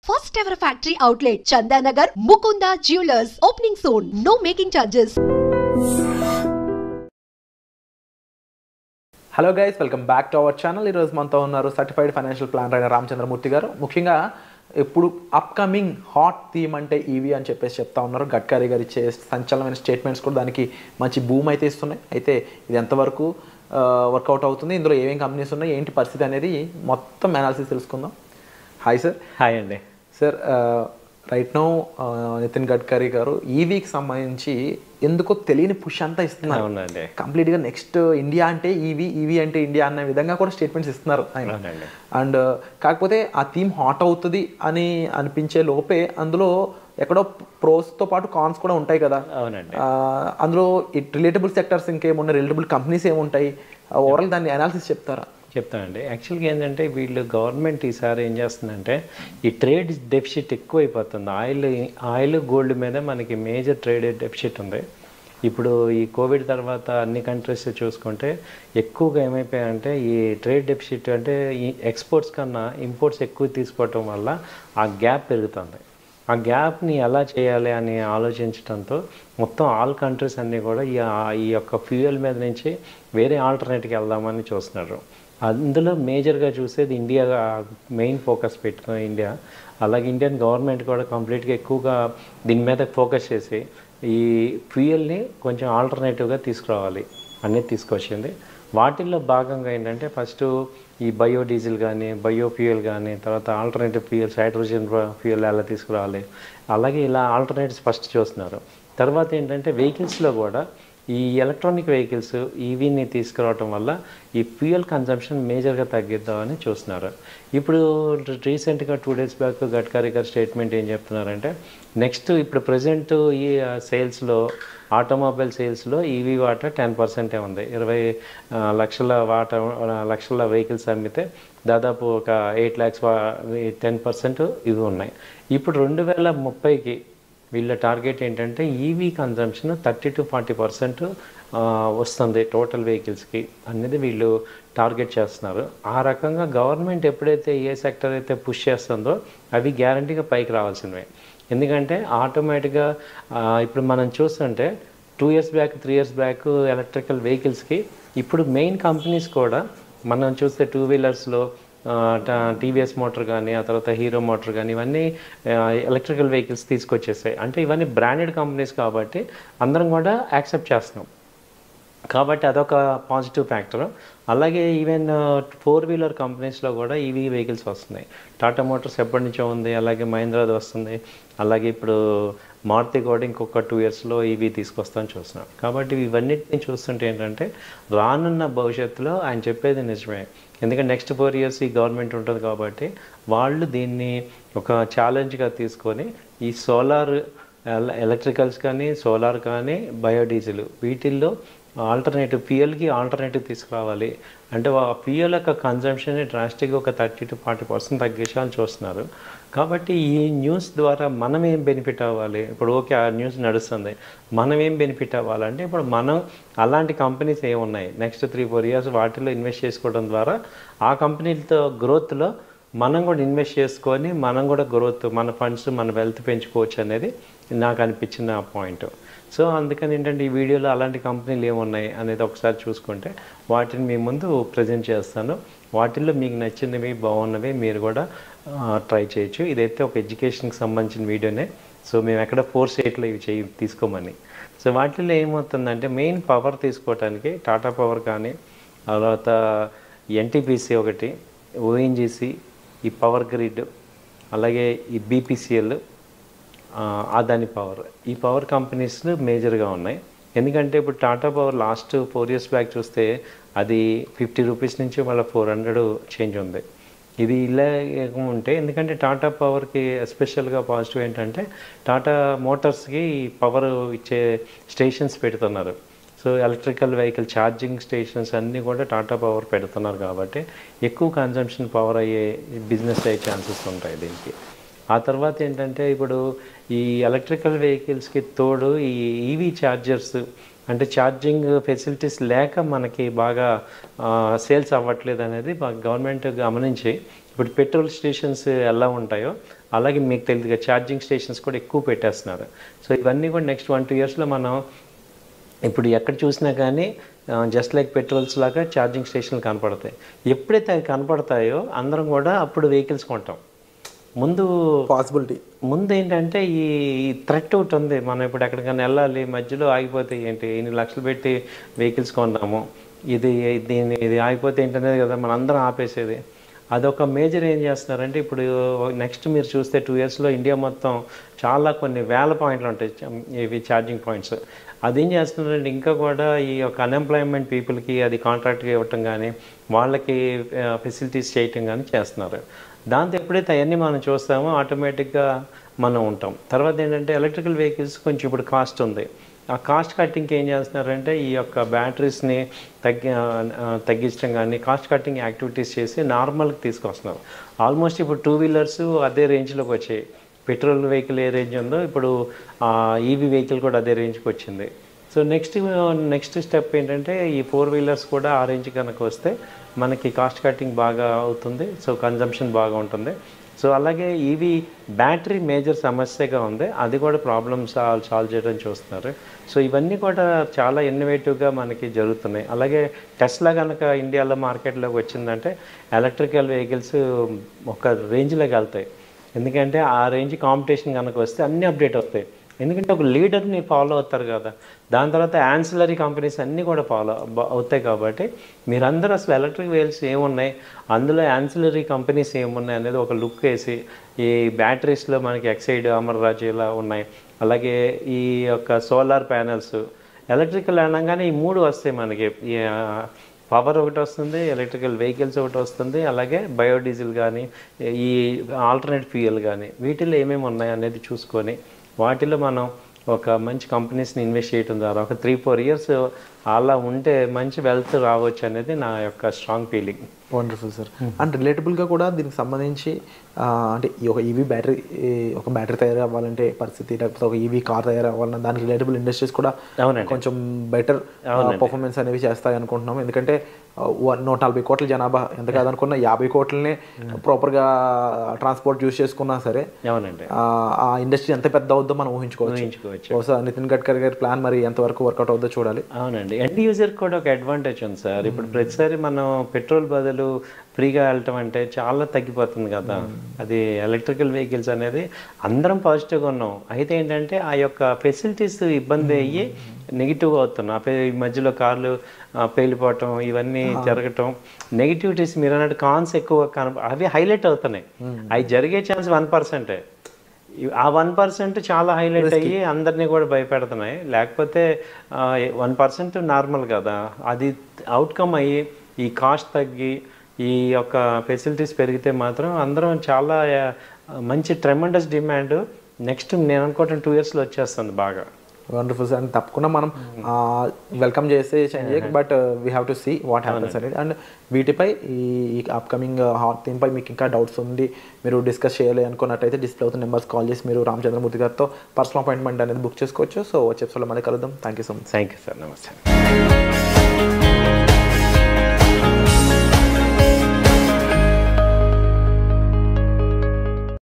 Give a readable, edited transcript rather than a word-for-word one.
First ever factory outlet, Chandanagar, Mukunda Jewelers, opening soon. No making charges. Hello guys, welcome back to our channel. ఈరోజు మనతో ఉన్నారు certified financial planner అయిన రామచంద్రమూర్తి గారు. ముఖ్యంగా ఇప్పుడు upcoming hot theme అంటే EV అని చెప్పేసి చెప్తా ఉన్నారు. గడ్కరీ గారు ఇచ్చే సంచలనమైన స్టేట్మెంట్స్ కూడా దానికి మంచి బూమ్ అయితే ఇస్తున్నాయి. అయితే ఇది ఎంతవరకు వర్కౌట్ అవుతుంది, ఇందులో ఏమేమి కంపెనీస్ ఉన్నాయి, ఏంటి పరిస్థితి అనేది మొత్తం అనాలిసిస్ తెలుసుకుందాం. Hi sir. హాయ్ అండి. Sir, right now Nitin Gadkari గారు ఈవీకి సంబంధించి ఎందుకో తెలియని పుష్ అంతా ఇస్తున్నారు. అవునండి. కంప్లీట్గా నెక్స్ట్ ఇండియా అంటే ఈవీ అంటే ఇండియా అన్న విధంగా కూడా స్టేట్మెంట్స్ ఇస్తున్నారు ఆయన. అండ్ కాకపోతే ఆ థీమ్ హాట్ అవుతుంది అని అనిపించే లోపే అందులో ఎక్కడో ప్రోస్తో పాటు కాన్స్ కూడా ఉంటాయి కదా. అవునండి. అందులో రిలేటబుల్ సెక్టర్స్ ఇంకేమున్నాయి, రిలేటబుల్ కంపెనీస్ ఏముంటాయి, ఓవరాల్ దాన్ని అనాలిసిస్ చెప్తారా? చెప్తానండి. యాక్చువల్గా ఏంటంటే వీళ్ళు గవర్నమెంట్ ఈసారి ఏం చేస్తుందంటే ఈ ట్రేడ్ డెఫిసిట్ ఎక్కువైపోతుంది. ఆయిల్ గోల్డ్ మీద మనకి మేజర్ ట్రేడ్ డెఫిసిట్ ఉంది. ఇప్పుడు ఈ కోవిడ్ తర్వాత అన్ని కంట్రీస్ చూసుకుంటే ఎక్కువగా ఏమైపోయాయంటే ఈ ట్రేడ్ డెఫిసిట్ అంటే ఈ ఎక్స్పోర్ట్స్ కన్నా ఇంపోర్ట్స్ ఎక్కువ తీసుకోవటం వల్ల ఆ గ్యాప్ పెరుగుతుంది. ఆ గ్యాప్ని ఎలా చేయాలి అని ఆలోచించడంతో మొత్తం ఆల్ కంట్రీస్ అన్నీ కూడా ఈ యొక్క ఫ్యూయల్ మీద నుంచి వేరే ఆల్టర్నేట్కి వెళ్దామని చూస్తున్నారు. అందులో మేజర్గా చూసేది ఇండియా మెయిన్ ఫోకస్ పెట్టుకుని ఇండియా. అలాగే ఇండియన్ గవర్నమెంట్ కూడా కంప్లీట్గా ఎక్కువగా దీని మీద ఫోకస్ చేసి ఈ ఫ్యూయల్ని కొంచెం ఆల్టర్నేటివ్గా తీసుకురావాలి అనేది తీసుకొచ్చింది. వాటిల్లో భాగంగా ఏంటంటే ఫస్ట్ ఈ బయోడీజిల్ కానీ బయోఫ్యూయల్ కానీ తర్వాత ఆల్టర్నేటివ్ ఫ్యూయల్స్ హైడ్రోజన్ ఫ్యూయల్ ఎలా తీసుకురావాలి, అలాగే ఇలా ఆల్టర్నేటివ్స్ ఫస్ట్ చూస్తున్నారు. తర్వాత ఏంటంటే వెహికల్స్లో కూడా ఈ ఎలక్ట్రానిక్ వెహికల్స్ ఈవీని తీసుకురావటం వల్ల ఈ ఫ్యూయల్ కన్జంప్షన్ మేజర్గా తగ్గిద్దామని చూస్తున్నారు. ఇప్పుడు రీసెంట్గా 2 days బ్యాక్ గడ్కరీ గారు స్టేట్మెంట్ ఏం చెప్తున్నారంటే నెక్స్ట్ ఇప్పుడు ప్రజెంట్ ఈ సేల్స్లో ఆటోమొబైల్ సేల్స్లో ఈవీ వాటా 10% ఉంది. 20 లక్షల వెహికల్స్ అమ్మితే దాదాపు ఒక 8 lakhs 10% ఇవి ఉన్నాయి. ఇప్పుడు 2030కి వీళ్ళ టార్గెట్ ఏంటంటే ఈవీ కన్జంప్షన్ 30 to 40% వస్తుంది టోటల్ వెహికల్స్కి అనేది వీళ్ళు టార్గెట్ చేస్తున్నారు. ఆ రకంగా గవర్నమెంట్ ఎప్పుడైతే ఏ సెక్టర్ అయితే పుష్ చేస్తుందో అవి గ్యారంటీగా పైకి రావాల్సినవే. ఎందుకంటే ఆటోమేటిక్గా ఇప్పుడు మనం చూస్తుంటే 2 years back 3 years back electrical వెహికల్స్కి ఇప్పుడు మెయిన్ కంపెనీస్ కూడా మనం చూస్తే 2 wheelersలో టీవీఎస్ మోటార్ కానీ ఆ తర్వాత హీరో మోటార్ కానీ ఇవన్నీ ఎలక్ట్రికల్ వెహికల్స్ తీసుకొచ్చేసాయి. అంటే ఇవన్నీ బ్రాండెడ్ కంపెనీస్ కాబట్టి అందరం కూడా యాక్సెప్ట్ చేస్తున్నాం. కాబట్టి అదొక పాజిటివ్ ఫ్యాక్టర్. అలాగే ఈవెన్ 4-wheeler కంపెనీస్లో కూడా ఈవీ వెహికల్స్ వస్తున్నాయి. టాటా మోటార్స్ ఎప్పటి నుంచో ఉంది, అలాగే మహీంద్రాది వస్తుంది, అలాగే ఇప్పుడు మారుతి కూడా ఇంకొక 2 yearsలో ఈవీ తీసుకొస్తామని చూస్తున్నాం. కాబట్టి ఇవన్నిటిని చూస్తుంటే ఏంటంటే రానున్న భవిష్యత్తులో ఆయన చెప్పేది నిజమే. ఎందుకంటే నెక్స్ట్ 4 years ఈ గవర్నమెంట్ ఉంటుంది కాబట్టి వాళ్ళు దీన్ని ఒక ఛాలెంజ్గా తీసుకొని ఈ సోలార్ ఎలక్ట్రికల్స్ కానీ సోలార్ కానీ బయోడీజిల్ వీటిల్లో ఆల్టర్నేటివ్ ఫ్యూయల్కి ఆల్టర్నేటివ్ తీసుకురావాలి. అంటే ఆ ఫ్యూయల్ యొక్క కన్జంప్షన్ డ్రాస్టిక్గా ఒక 30 to 40% తగ్గించాలని చూస్తున్నారు. కాబట్టి ఈ న్యూస్ ద్వారా మనం ఏం బెనిఫిట్ అవ్వాలి? ఇప్పుడు ఓకే ఆ న్యూస్ నడుస్తుంది, మనం ఏం బెనిఫిట్ అవ్వాలంటే ఇప్పుడు మనం అలాంటి కంపెనీస్ ఏమున్నాయి నెక్స్ట్ 3-4 years వాటిలో ఇన్వెస్ట్ చేసుకోవడం ద్వారా ఆ కంపెనీలతో గ్రోత్లో మనం కూడా ఇన్వెస్ట్ చేసుకొని మనం కూడా గ్రోత్ మన ఫండ్స్ మన వెల్త్ పెంచుకోవచ్చు అనేది నాకు అనిపించిన పాయింట్. సో అందుకని ఏంటంటే ఈ వీడియోలో అలాంటి కంపెనీలు ఏమున్నాయి అనేది ఒకసారి చూసుకుంటే వాటిని మీ ముందు ప్రజెంట్ చేస్తాను. వాటిల్లో మీకు నచ్చినవి బాగున్నవి మీరు కూడా ట్రై చేయొచ్చు. ఇదైతే ఒక ఎడ్యుకేషన్కి సంబంధించిన వీడియోనే. సో మేము ఎక్కడ ఫోర్స్ చేయట్లేదు ఇవి తీసుకోమని. సో వాటిల్లో ఏమవుతుందంటే మెయిన్ పవర్ తీసుకోవడానికి టాటా పవర్ కానీ తర్వాత ఎన్టీపీసీ ఒకటి, ఓఎన్జీసీ, ఈ పవర్ గ్రిడ్, అలాగే ఈ బీపీసీఎల్, అదాని పవర్, ఈ పవర్ కంపెనీస్ మేజర్గా ఉన్నాయి. ఎందుకంటే ఇప్పుడు Tata power last 4 years back చూస్తే అది 50 rupees నుంచి మళ్ళీ 400 చేంజ్ ఉంది. ఇది ఇలా ఉంటే ఎందుకంటే టాటా పవర్కి ఎస్పెషల్గా పాజిటివ్ ఏంటంటే టాటా మోటార్స్కి పవర్ ఇచ్చే స్టేషన్స్ పెడుతున్నారు. So electrical vehicle charging stations అన్నీ కూడా టాటా పవర్ పెడుతున్నారు కాబట్టి ఎక్కువ కన్జంప్షన్ పవర్ అయ్యే బిజినెస్ అయ్యే ఛాన్సెస్ ఉంటాయి దీనికి. ఆ తర్వాత ఏంటంటే ఇప్పుడు ఈ ఎలక్ట్రికల్ వెహికల్స్కి తోడు ఈ ఈవీ ఛార్జర్స్ అంటే ఛార్జింగ్ ఫెసిలిటీస్ లేక మనకి బాగా సేల్స్ అవ్వట్లేదు అనేది గవర్నమెంట్ గమనించి ఇప్పుడు పెట్రోల్ స్టేషన్స్ ఎలా ఉంటాయో అలాగే మీకు తెలియదుగా ఛార్జింగ్ స్టేషన్స్ కూడా ఎక్కువ పెట్టేస్తున్నారు. సో ఇవన్నీ కూడా నెక్స్ట్ 1-2 ఇయర్స్లో మనం ఇప్పుడు ఎక్కడ చూసినా కానీ జస్ట్ లైక్ పెట్రోల్స్ లాగా ఛార్జింగ్ స్టేషన్లు కనపడతాయి. ఎప్పుడైతే అవి కనపడతాయో అందరం కూడా అప్పుడు వెహికల్స్ కొంటాం. ముందు ఏంటంటే ఈ థ్రెట్ ఒకటి ఉంది, మనం ఇప్పుడు ఎక్కడికైనా వెళ్ళాలి మధ్యలో ఆగిపోతే ఏంటి, ఇన్ని లక్షలు పెట్టి వెహికల్స్ కొన్నాము, ఇది ఆగిపోతే ఏంటనేది కదా మనం అందరం ఆపేసేది. అదొక మేజర్ ఏం చేస్తున్నారంటే ఇప్పుడు నెక్స్ట్ మీరు చూస్తే 2 ఇయర్స్లో ఇండియా మొత్తం చాలా కొన్ని వేల పాయింట్లు ఉంటాయి ఇవి ఛార్జింగ్ పాయింట్స్. అదేం చేస్తున్నారంటే ఇంకా కూడా ఈ యొక్క అన్ఎంప్లాయ్మెంట్ పీపుల్కి అది కాంట్రాక్ట్గా ఇవ్వటం కానీ వాళ్ళకి ఫెసిలిటీస్ చేయటం కానీ చేస్తున్నారు. దాంతో ఎప్పుడైతే అవన్నీ మనం చూస్తామో ఆటోమేటిక్గా మనం ఉంటాం. తర్వాత ఏంటంటే ఎలక్ట్రికల్ వెహికల్స్ కొంచెం ఇప్పుడు కాస్ట్ ఉంది. ఆ కాస్ట్ కట్టింగ్కి ఏం చేస్తున్నారంటే ఈ యొక్క బ్యాటరీస్ని తగ్గించడం కానీ కాస్ట్ కట్టింగ్ యాక్టివిటీస్ చేసి నార్మల్కి తీసుకొస్తున్నారు. ఆల్మోస్ట్ ఇప్పుడు 2 వీలర్స్ అదే రేంజ్లోకి వచ్చాయి. పెట్రోల్ వెహికల్ ఏ రేంజ్ ఉందో ఇప్పుడు ఈవీ వెహికల్ కూడా అదే రేంజ్కి వచ్చింది. సో నెక్స్ట్ స్టెప్ ఏంటంటే ఈ 4 వీలర్స్ కూడా ఆ రేంజ్ కనుక వస్తే మనకి కాస్ట్ కట్టింగ్ బాగా అవుతుంది, సో కన్జంప్షన్ బాగా ఉంటుంది. సో అలాగే ఈవీ బ్యాటరీ మేజర్ సమస్యగా ఉంది, అది కూడా ప్రాబ్లమ్స్ సాల్వ్ చేయడం చూస్తున్నారు. సో ఇవన్నీ కూడా చాలా ఇన్నోవేటివ్గా మనకి జరుగుతున్నాయి. అలాగే టెస్లా కనుక ఇండియాలో మార్కెట్లోకి వచ్చిందంటే ఎలక్ట్రికల్ వెహికల్స్ ఒక రేంజ్లోకి వెళ్తాయి. ఎందుకంటే ఆ రేంజ్ కాంపిటీషన్ కనుక వస్తే అన్నీ అప్డేట్ అవుతాయి. ఎందుకంటే ఒక లీడర్ని ఫాలో అవుతారు కదా, దాని తర్వాత యాన్సిలరీ కంపెనీస్ అన్నీ కూడా ఫాలో అవుతాయి. కాబట్టి మీరందరూ అసలు ఎలక్ట్రిక్ వెహికల్స్ ఏమున్నాయి, అందులో యాన్సిలరీ కంపెనీస్ ఏమున్నాయి అనేది ఒక లుక్ వేసి, ఈ బ్యాటరీస్లో మనకి ఎక్సైడ్, అమర్ రాజ్ ఇలా ఉన్నాయి, అలాగే ఈ యొక్క సోలార్ ప్యానెల్స్, ఎలక్ట్రికల్ అనగానే ఈ 3 వస్తాయి మనకి. పవర్ ఒకటి వస్తుంది, ఎలక్ట్రికల్ వెహికల్స్ ఒకటి వస్తుంది, అలాగే బయోడీజిల్ కానీ ఈ ఆల్టర్నేట్ ఫ్యూయల్ కానీ వీటిల్లో ఏమేమి ఉన్నాయి అనేది చూసుకొని వాటిలో మనం ఒక మంచి కంపెనీస్ని ఇన్వెస్ట్ చేయడం ద్వారా ఒక 3-4 ఇయర్స్ అలా ఉంటే మంచి వెల్త్ రావచ్చు అనేది నా యొక్క strong feeling. Wonderful sir. And రిలేటబుల్గా కూడా దీనికి సంబంధించి అంటే ఈ ఒక ఈవీ బ్యాటరీ తయారు అవ్వాలంటే పరిస్థితి, లేకపోతే ఒక ఈవీ కార్ తయారు అవ్వాలన్నా దానికి రిలేటబుల్ ఇండస్ట్రీస్ కూడా కొంచెం బెటర్ పర్ఫార్మెన్స్ అనేవి చేస్తాయి అనుకుంటున్నాం. ఎందుకంటే 140 కోట్ల జనాభా ఎంత కాదనుకున్నా 50 కోట్లనే ప్రాపర్గా ట్రాన్స్పోర్ట్ యూజ్ చేసుకున్నా సరే ఆ ఇండస్ట్రీ ఎంత పెద్ద అవుద్దో మనం ఊహించుకోవచ్చు. బహుశా నితిన్ గడ్కరీ గారి ప్లాన్ మరి ఎంతవరకు వర్కౌట్ అవుద్దో చూడాలి. అవునండి, ఎండ్ యూజర్ కూడా ఒక అడ్వాంటేజ్ ఉంది సార్. ఇప్పుడు ప్రతిసారి మనం పెట్రోల్ బదులు ఫ్రీగా వెళ్ళటం అంటే చాలా తగ్గిపోతుంది కదా. అది ఎలక్ట్రికల్ వెహికల్స్ అనేది అందరం పాజిటివ్గా ఉన్నాం. అయితే ఏంటంటే ఆ యొక్క ఫెసిలిటీస్ ఇబ్బంది అయ్యి నెగిటివ్గా అవుతున్నాం. ఈ మధ్యలో కార్లు పేలిపోవటం ఇవన్నీ జరగటం, నెగిటివిటీస్ మీరు అన్నట్టు కాన్స్ ఎక్కువ అవి హైలైట్ అవుతున్నాయి. అవి జరిగే ఛాన్స్ 1%. ఆ 1% చాలా హైలైట్ అయ్యి అందరినీ కూడా భయపెడుతున్నాయి. లేకపోతే 1% నార్మల్ కదా, అది అవుట్కమ్ అయ్యి ఈ కాస్ట్ తగ్గి ఈ యొక్క ఫెసిలిటీస్ పెరిగితే మాత్రం అందరం చాలా మంచి ట్రెమెండస్ డిమాండ్ నెక్స్ట్ నేను అనుకోవటం 2 ఇయర్స్లో వచ్చేస్తుంది బాగా. Wonderful sir. అండ్ తప్పకుండా మనం వెల్కమ్ చేస్తే చేంజ్ చేయక, but we have to see what happens అనేది. అండ్ వీటిపై ఈ అప్కమింగ్ హాట్ థీమ్పై మీకు ఇంకా డౌట్స్ ఉండి మీరు డిస్కస్ చేయాలి అనుకున్నట్టయితే డిస్ప్లే అవుతున్న నెంబర్స్ కాల్ చేసి మీరు రామచంద్రమూర్తి గారితో పర్సనల్ అపాయింట్మెంట్ అనేది బుక్ చేసుకోవచ్చు. సో వచ్చే ఎపిసోడ్లో మళ్ళీ కలుద్దాం. Thank you so much. Thank you sir. నమస్తే.